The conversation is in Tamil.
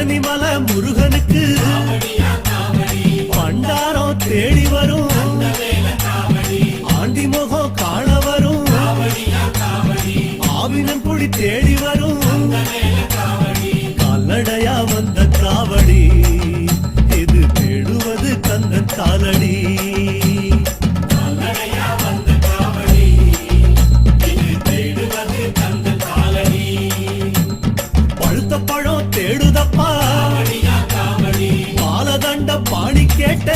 பழனிமல முருகனுக்கு பண்டாரம் தேடி வரும் ஆண்டி முகம் காண வரும் ஆவினம் குடி தேடி வரும் கால்நடையா வந்த காவடி இது தேடுவது கந்தன் காலடி பழுத்த பழம் தேடுதப்பா பாலதண்ட பாணி கேட்ட